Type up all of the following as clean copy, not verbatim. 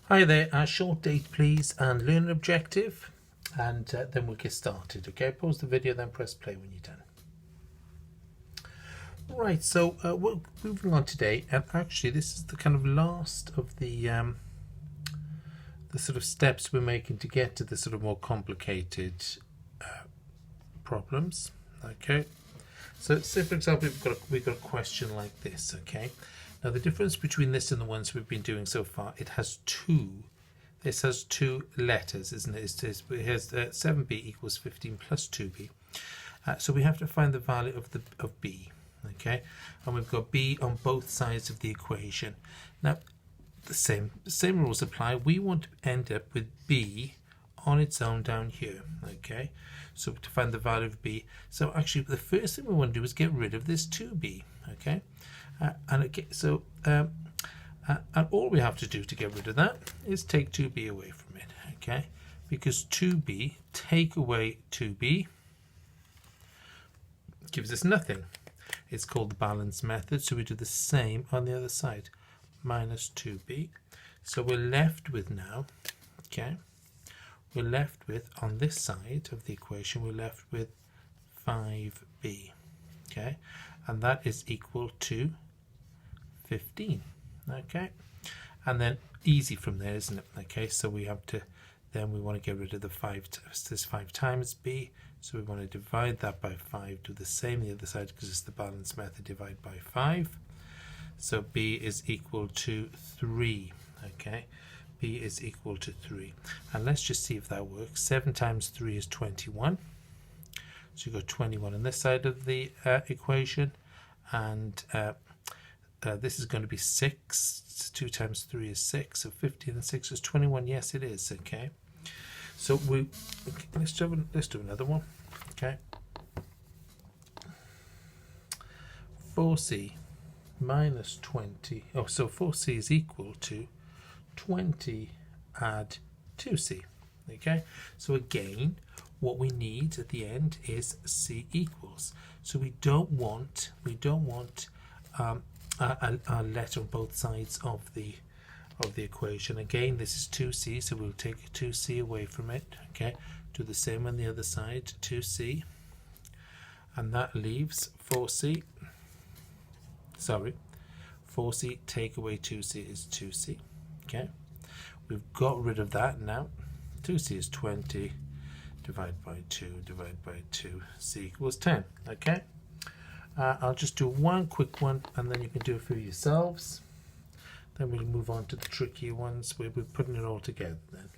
Hi there, short date please and learning objective, and then we'll get started. Okay, pause the video, then press play when you're done. Right, so we're moving on today, and actually this is the kind of last of the sort of steps we're making to get to the sort of more complicated problems. Okay, so say for example we've got a question like this. Okay, now the difference between this and the ones we've been doing so far, this has two letters, isn't it? It has 7b equals 15 plus 2b. So we have to find the value of b. Okay, and we've got b on both sides of the equation. Now the same rules apply. We want to end up with b on its own down here. Okay, so to find the value of b, so actually the first thing we want to do is get rid of this 2b. Okay, and all we have to do to get rid of that is take 2b away from it. Okay, because 2b take away 2b gives us nothing. It's called the balance method, so we do the same on the other side, minus 2b. So we're left with now, okay, we're left with, on this side of the equation, we're left with 5b, okay, and that is equal to 15, okay, and then easy from there, isn't it? Okay, so we have to, then we want to get rid of the 5 times b, so we want to divide that by 5, do the same the other side because it's the balance method, divide by 5, so b is equal to 3, okay, b is equal to 3, and let's just see if that works. 7 times 3 is 21, so you've got 21 on this side of the equation, and this is going to be 6. 2 times 3 is 6, so 15 and 6 is 21. Yes, it is. Okay, so let's do another one. Okay, 4c minus 20. Oh, so 4c is equal to 20 add 2c. Okay, so again, what we need at the end is c equals. So we don't want a letter on both sides of the equation. Again, this is 2c, so we'll take 2c away from it. Okay, do the same on the other side, 2c, and that leaves 4c. Sorry, 4c take away 2c is 2c. Okay, we've got rid of that now. 2c is 20, divide by 2, c equals 10. Okay, I'll just do one quick one and then you can do it for yourselves. Then we'll move on to the trickier ones where we're putting it all together then.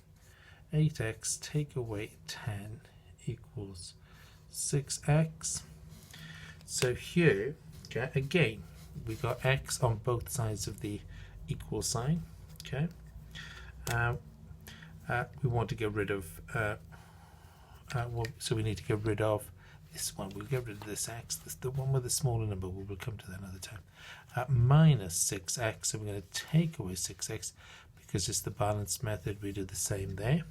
8x take away 10 equals 6x. So here, okay, again, we got x on both sides of the equal sign. Okay, we want to get rid of, so we need to get rid of this one. We'll get rid of this x, the one with the smaller number. We'll come to that another time. Minus 6x, so we're going to take away 6x because it's the balance method. We do the same there.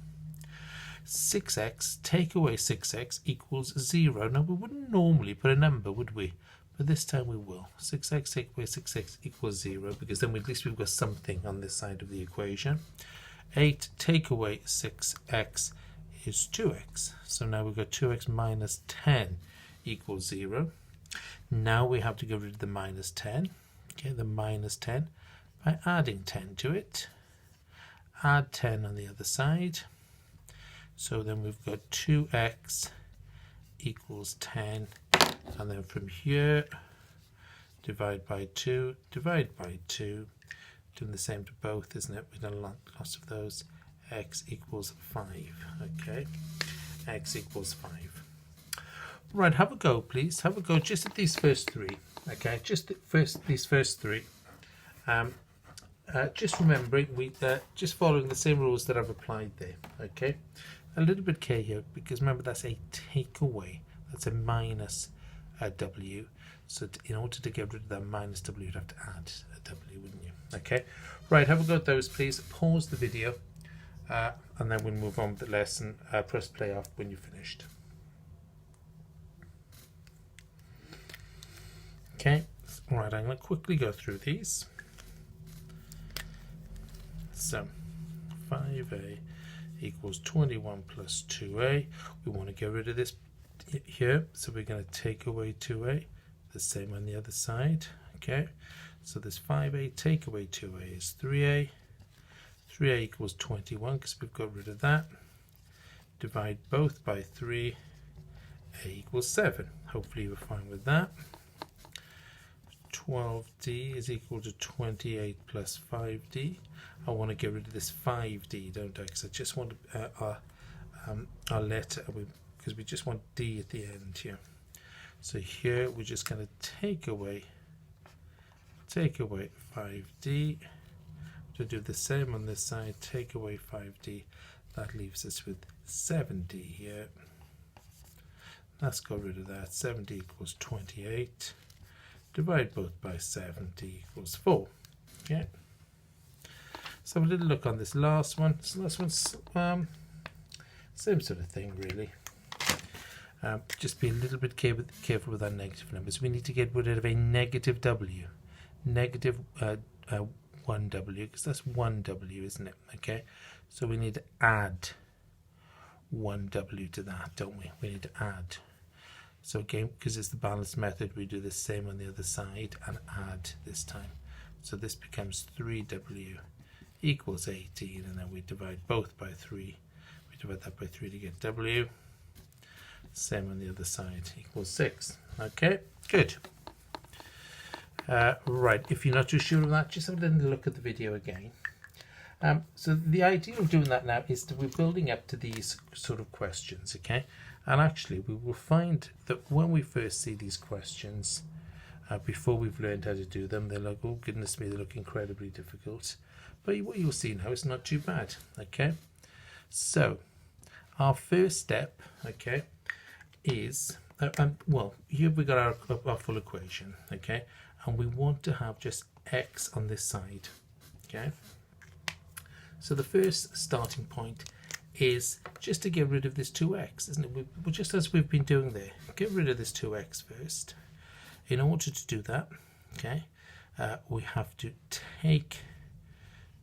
6x take away 6x equals 0. Now we wouldn't normally put a number, would we? But this time we will. 6x take away 6x equals 0 because then at least we've got something on this side of the equation. 8 take away 6x is 2x. So now we've got 2x minus 10 equals 0. Now we have to get rid of the minus 10. Okay, the minus 10 by adding 10 to it. Add 10 on the other side. So then we've got 2x equals 10. And then from here, divide by 2, divide by 2. Doing the same to both, isn't it? We've done lots of those. X equals 5. Okay, x equals 5. Right, have a go, please. Have a go just at these first three. Okay, just these first three. Just remembering, just following the same rules that I've applied there. Okay, a little bit care here because remember that's a takeaway. That's a minus w. So in order to get rid of that minus w, you'd have to add a w, wouldn't you? Okay, right, have a go at those, please. Pause the video. And then we'll move on with the lesson. Press play off when you're finished. Okay, right, I'm going to quickly go through these. So 5a equals 21 plus 2a. We want to get rid of this here, so we're going to take away 2a. The same on the other side. Okay, so this 5a take away 2a is 3a. 3a equals 21 because we've got rid of that. Divide both by 3. A equals 7. Hopefully you're fine with that. 12d is equal to 28 plus 5d. I want to get rid of this 5d, don't I? Because I just want our letter, because we just want d at the end here. So here we're just going to take away 5d. To do the same on this side, take away 5d. That leaves us with 7d here. Let's go rid of that. 7d equals 28. Divide both by 7d equals 4. Okay. So have a little look on this last one. This last one's same sort of thing, really. Just be a little bit careful with our negative numbers. We need to get rid of a negative w. Negative 1w, because that's 1w, isn't it? Okay. So we need to add 1w to that, don't we? We need to add. So again, because it's the balanced method, we do the same on the other side and add this time. So this becomes 3w equals 18, and then we divide both by 3. We divide that by 3 to get w. Same on the other side, equals 6. Okay, good. Right, if you're not too sure of that, just have a little look at the video again. So the idea of doing that now is that we're building up to these sort of questions, okay? And actually we will find that when we first see these questions, before we've learned how to do them, they're like, oh goodness me, they look incredibly difficult. But what you'll see now is not too bad, okay? So our first step, okay, is, well, here we got our full equation, okay? And we want to have just x on this side, okay? So the first starting point is just to get rid of this 2x, isn't it? Just as we've been doing there, get rid of this 2x first. In order to do that, okay, we have to take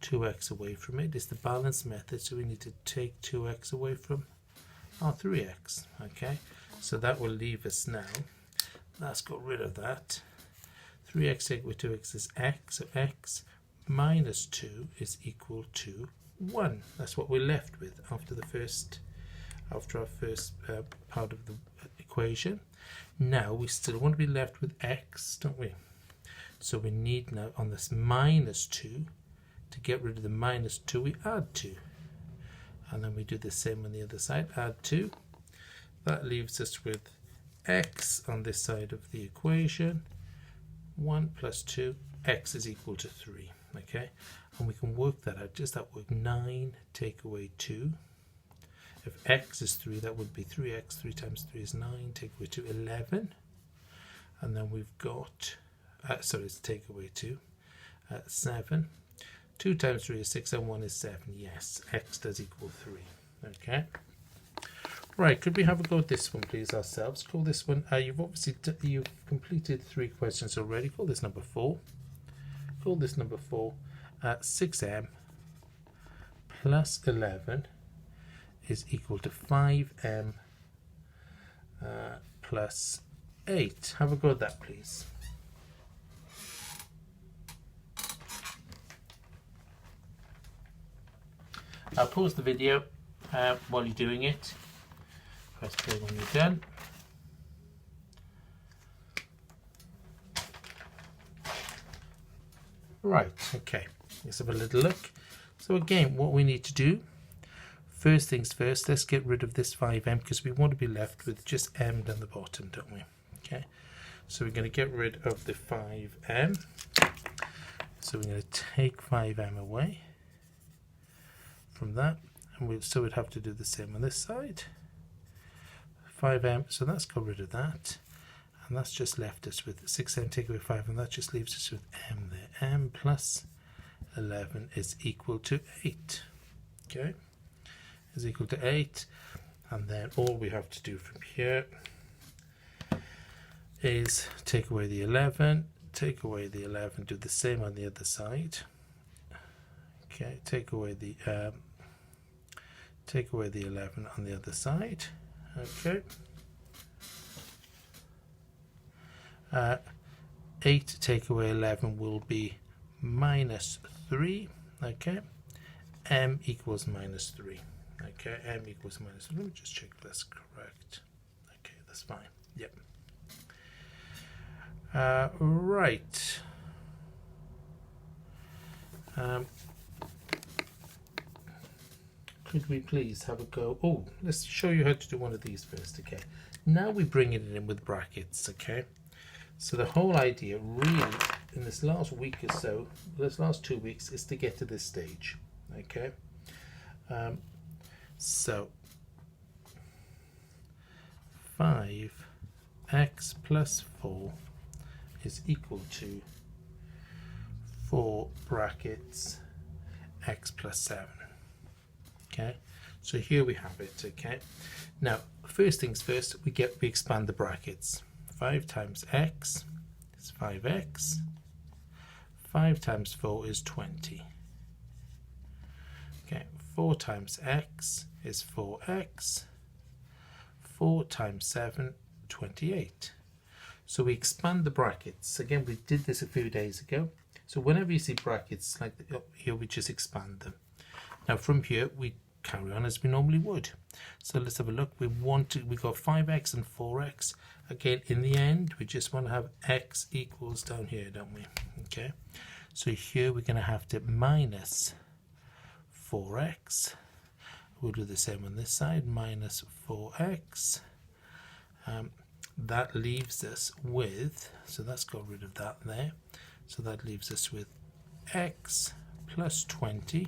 2x away from it. It's the balanced method, so we need to take 2x away from our 3x, okay? So that will leave us now. Let's get rid of that. 3x taken with 2x is x, so x minus 2 is equal to 1. That's what we're left with after our first part of the equation. Now we still want to be left with x, don't we? So we need now on this minus 2, to get rid of the minus 2, we add 2. And then we do the same on the other side, add 2. That leaves us with x on this side of the equation. 1 plus 2, x is equal to 3. Okay, and we can work that out. Just that work. 9 take away 2. If x is 3, that would be 3x. 3 times 3 is 9. Take away 2, 11. And then we've got, sorry, it's take away 2, 7. 2 times 3 is 6, and 1 is 7. Yes, x does equal 3. Okay. Right, could we have a go at this one, please, ourselves? Call this one, you've completed 3 questions already. Call this number 4. Call this number 4. 6m plus 11 is equal to 5m plus 8. Have a go at that, please. I'll pause the video while you're doing it. Press play when you're done. Right, okay, let's have a little look. So again, what we need to do, first things first, let's get rid of this 5m because we want to be left with just m down the bottom, don't we? Okay, so we're going to get rid of the 5m. So we're going to take 5m away from that, and so we'd have to do the same on this side. 5m, so let's get rid of that. And that's just left us with 6m take away 5, and that just leaves us with m there. M plus 11 is equal to 8. Okay, is equal to 8. And then all we have to do from here is take away the 11, take away the 11, do the same on the other side. Okay, take away the take away the 11 on the other side. Okay. 8 take away 11 will be minus 3. Okay. M equals minus 3. Okay, M equals minus 3. Let me just check if that's correct. Okay, that's fine. Yep. Right. Could we please have a go? Oh, let's show you how to do one of these first. Okay. Now we bring it in with brackets. Okay. So the whole idea really in this last week or so, this last 2 weeks, is to get to this stage. Okay. So 5x plus 4 is equal to 4 brackets x plus 7. Okay, so here we have it. Okay, now first things first, we expand the brackets. 5 times x is 5x. 5 times 4 is 20. Okay, 4 times x is 4x. 4 times 7, 28. So we expand the brackets. Again, we did this a few days ago. So whenever you see brackets like here, we just expand them. Now from here, we carry on as we normally would. So let's have a look. We got 5x and 4x. Again, in the end, we just want to have x equals down here, don't we? Okay. So here we're going to have to minus 4x. We'll do the same on this side, minus 4x. That leaves us with, so that's got rid of that there. So that leaves us with x plus 20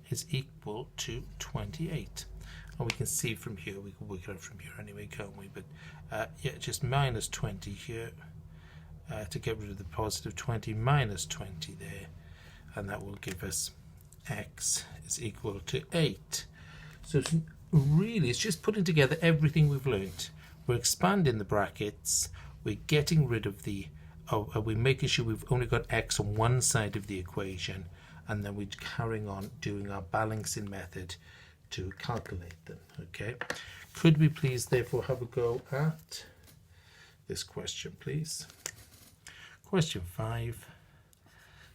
is equal to 28. And we can see from here, we can work it out from here anyway, can't we? But yeah, just minus 20 here to get rid of the positive 20, minus 20 there. And that will give us x is equal to 8. So really, it's just putting together everything we've learned. We're expanding the brackets, we're getting rid of the, we're making sure we've only got x on one side of the equation, and then we're carrying on doing our balancing method to calculate them. Okay, could we please therefore have a go at this question, please? Question 5,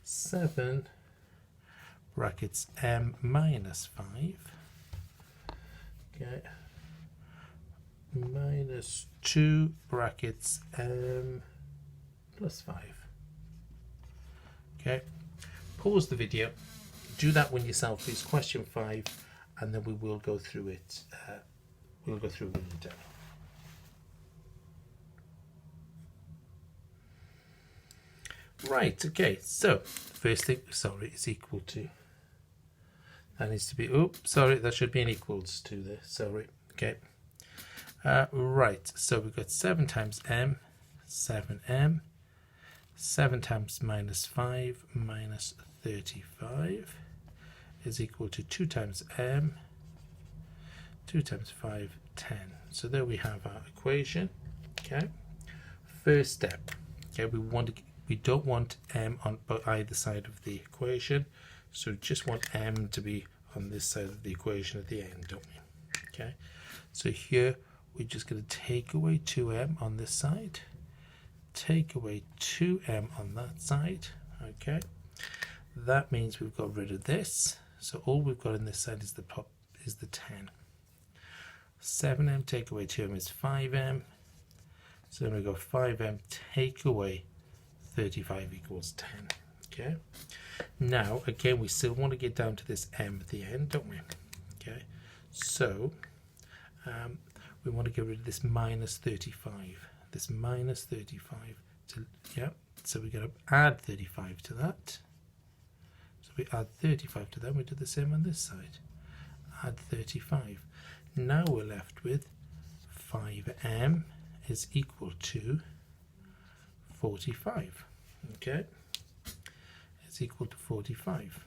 7 brackets m minus 5, okay, minus 2 brackets m plus 5. Okay, pause the video, do that one yourself please, question 5, and then we will go through it. We'll go through it when you're done. Right, okay, so first thing, sorry, is equal to, that needs to be, oh, sorry, that should be an equals to there, sorry, okay. Right, so we've got 7 times m, 7m, 7 times minus 5 minus 35 is equal to 2 times m, 2 times 5, 10. So there we have our equation. Okay. First step. Okay, we don't want m on either side of the equation, so we just want m to be on this side of the equation at the end, don't we? Okay. So here we're just going to take away 2m on this side, take away 2m on that side. Okay. That means we've got rid of this. So all we've got on this side is the 10. 7m take away 2m is 5m. So then we've got 5m take away 35 equals 10. Okay. Now again, we still want to get down to this m at the end, don't we? Okay. So we want to get rid of this minus 35. This minus 35 to, yeah. So we're going to add 35 to that. So we add 35 to that. We do the same on this side. Add 35. Now we're left with 5m is equal to 45. Okay, it's equal to 45.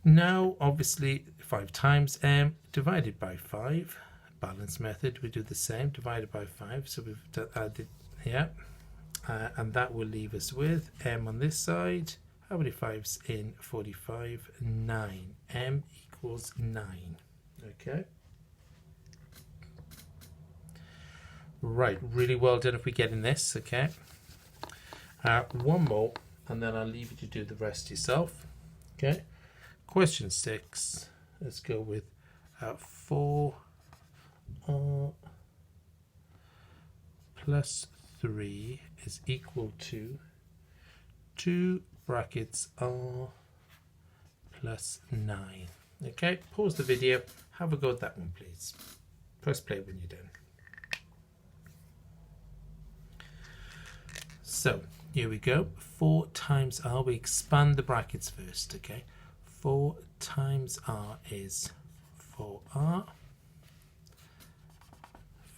Now obviously 5 times m divided by 5, balance method, we do the same, divided by 5, so we've added, yeah, and that will leave us with m on this side How many 5s in 45? 9. M equals 9. Okay. Right, really well done if we get in this, okay. One more, and then I'll leave you to do the rest yourself. Okay. Question 6. Let's go with 4r plus 3 is equal to 2 brackets r plus 9. Okay, pause the video, have a go at that one please. Press play when you're done. So here we go. 4 times r, we expand the brackets first, okay. 4 times r is 4r.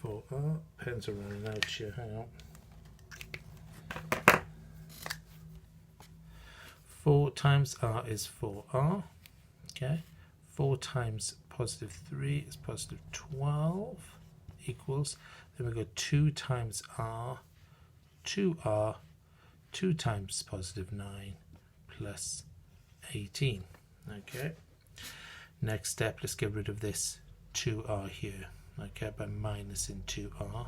4r, pens are running out here, hang on. 4 times r is 4r, okay. 4 times positive 3 is positive 12 equals, then we go 2 times r, 2r, 2 times positive 9 plus 18. Okay, next step, let's get rid of this 2r here, okay, by minusing 2r.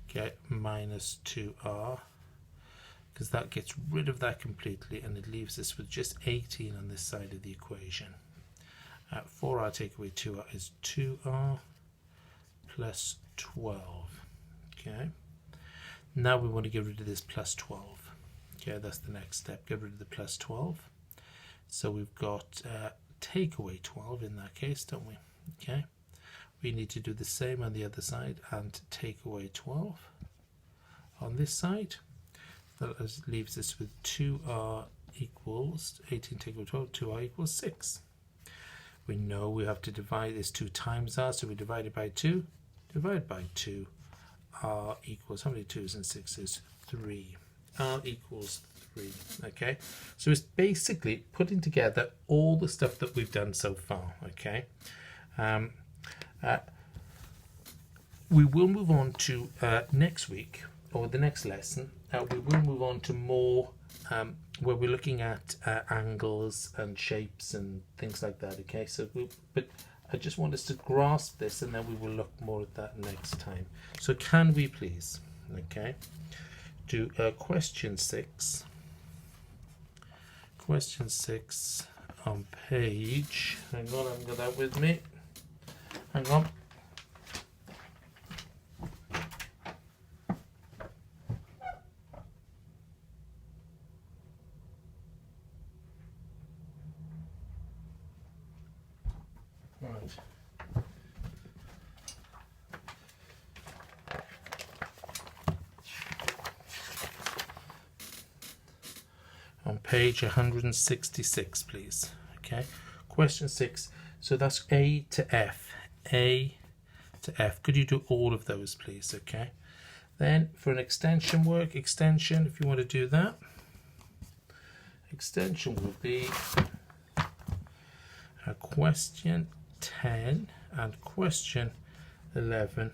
Okay, minus 2r, because that gets rid of that completely and it leaves us with just 18 on this side of the equation. 4r take away 2r is 2r plus 12. Okay, now we want to get rid of this plus 12. Okay, that's the next step, get rid of the plus 12. So we've got take away 12 in that case, don't we? Okay, we need to do the same on the other side and take away 12 on this side. That leaves us with 2r equals 18 take away 12, 2r equals 6. We know we have to divide this 2 times r, so we divide it by 2, divide by 2, r equals, how many 2's and 6's? 3. R equals 3. Okay, so it's basically putting together all the stuff that we've done so far. Okay, we will move on to next week, or the next lesson. We will move on to more where we're looking at angles and shapes and things like that. Okay, so but I just want us to grasp this, and then we will look more at that next time. So can we please, okay, do question 6. Question 6 on page, hang on, I haven't got that with me, hang on. Right. On page 166, please. Okay, question 6. So that's A to F. A to F. Could you do all of those, please? Okay. Then for an extension work, extension, if you want to do that, extension will be a question 10 and question 11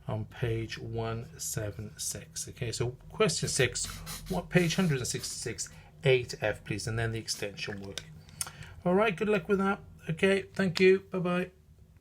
on page 176. Okay, so question 6, what page 166, A to F, please, and then the extension work. All right, good luck with that. Okay, thank you. Bye-bye.